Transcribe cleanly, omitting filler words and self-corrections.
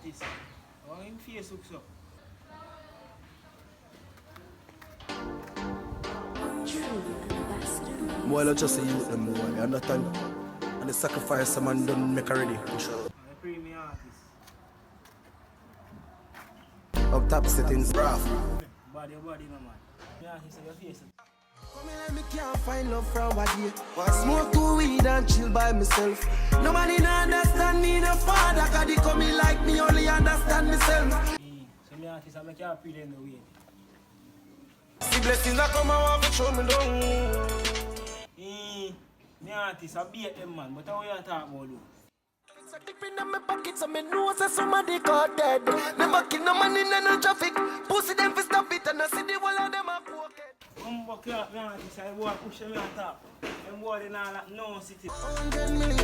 artist. How him face looks up. Boy, let's just say you them boy, you understand? And the sacrifice a man done make already. I'm a premium artist. Up top settings, rough. Body, no man. Me artist, your face. Come here, me can't find love from a day. Smoke two weed and chill by myself. Nobody no understand me, no father. Cause they come in like me, only understand myself. So me artist, I make you happy in the way. See blessings that come out and show me down. Me artist, I beat them man, but how you talk about you? It's a dip in my pocket, so me know say somebody got dead. Never kill no man in no traffic. Pussy them fi stop it and I see the whole of them a pocket. Come back here, me artist, I boy push them and talk. Them boy they not like no city. 100 million